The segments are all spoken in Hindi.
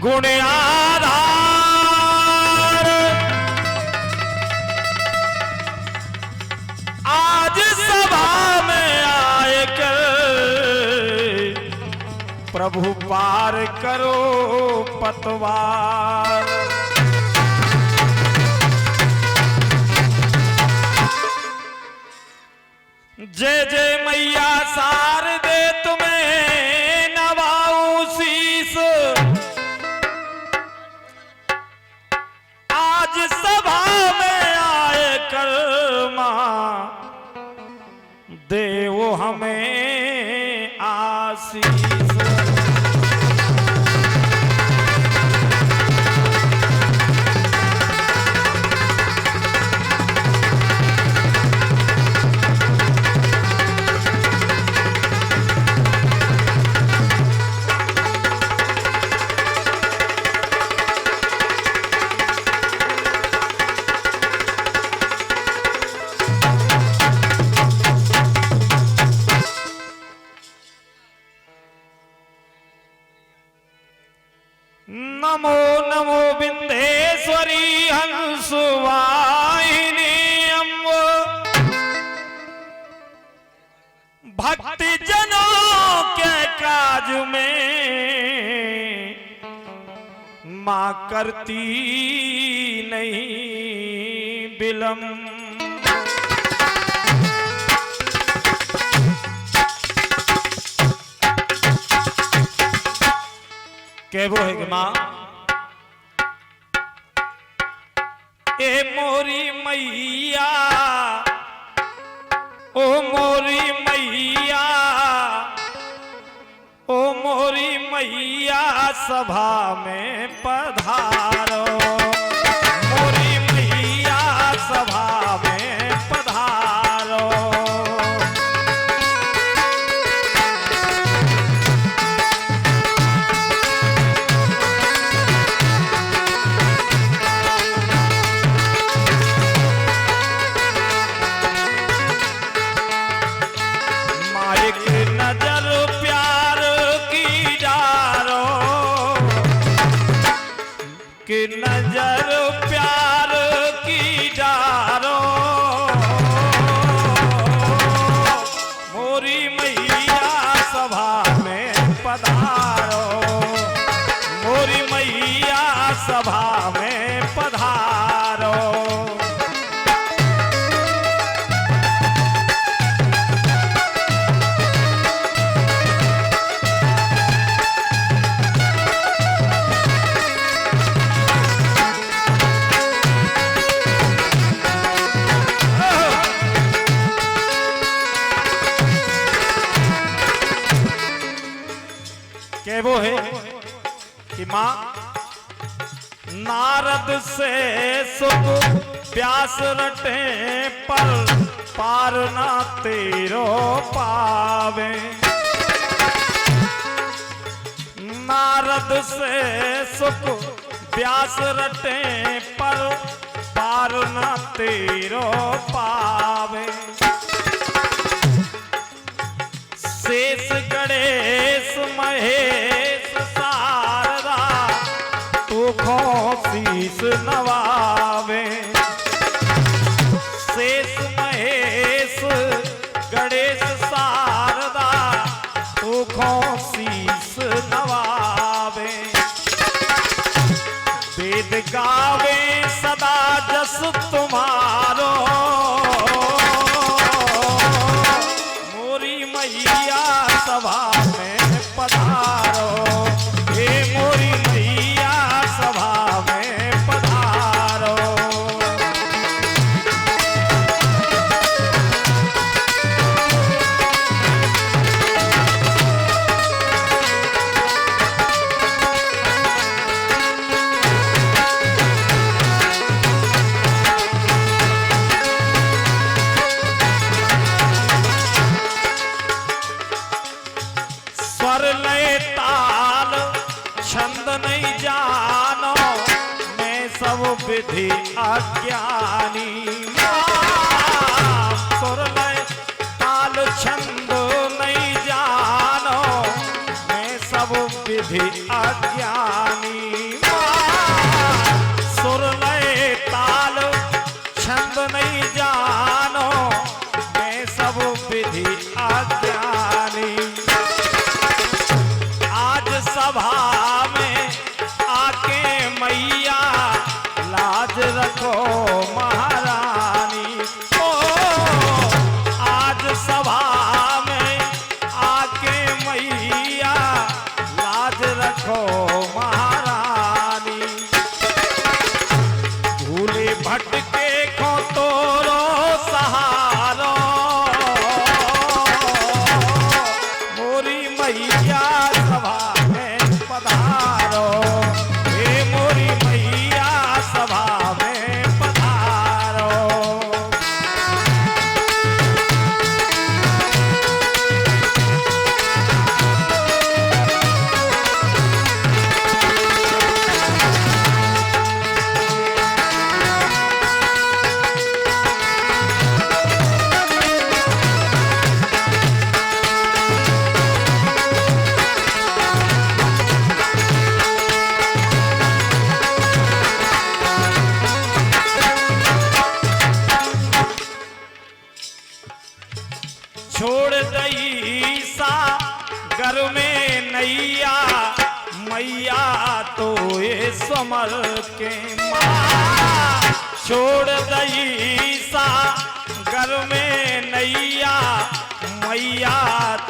गुण आधार आज सभा में आए कर प्रभु पार करो पतवार। जय जय मैया शारदे तुम्हें नवाऊं शीस, आज सभा में आए कर मां देव हमें आशीष। नमो नमो विंध्येश्वरी हंसवाहिनी अम्ब, भक्ति जनों के काज में मां करती नहीं विलंब। कहबो है कि मां ए मोरी मैया, ओ मोरी मैया, ओ मोरी मैया सभा में पधारो, मोरी मैया सभा में पधारो। नजर प्यार की डारो, कि नजर प्यार की डारो, मोरी मैया सभा में पधारो, मोरी मैया सभा में पधारो। वो है कि मां नारद से सुख व्यास रटे पर पार ना तेरो पावे, नारद से सुख व्यास रटे पर पार ना तेरो पावे। शेष गणेश महेश शारदा तुखो शीस नवावे, शेष महेश गणेश शारदा तुखो शीस नवावे। वेद गावे सदा जस तुम्हारो, मैया सभा में पधारो, हे मोरी मैया सभा में पधारो। नहीं जानो मैं सब विधि अज्ञानी, सुर लय ताल छंद नहीं जानो मैं सब विधि अज्ञानी। छोड़ दई सा घर में नैया मैया तो ये समर के माँ छोड़ दई सा घर में नैया मैया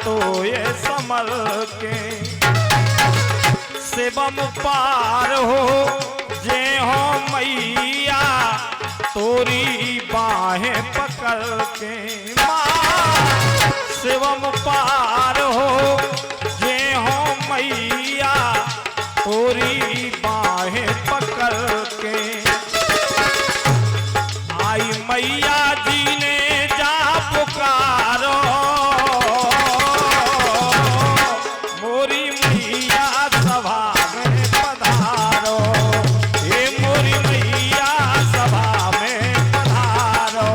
तो ये समर के शिवम पार हो जे हो मैया तोरी बाहें पकड़ के माँ शिवम पार हो जे हो मैया तोरी बाहें पकड़ के आई मैया जी ने जा पुकारो मोरी मैया सभा में पधारो ये मोरी मैया सभा में पधारो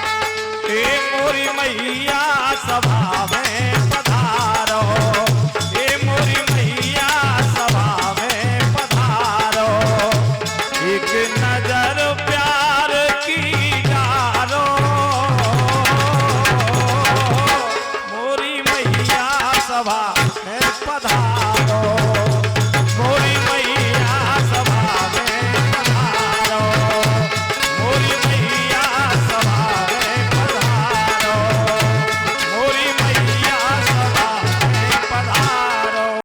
मोरी मैया सभा में पधारो ए मोरी मैया सभा में पधारो एक नजर प्यार की डारो मोरी मैया सभा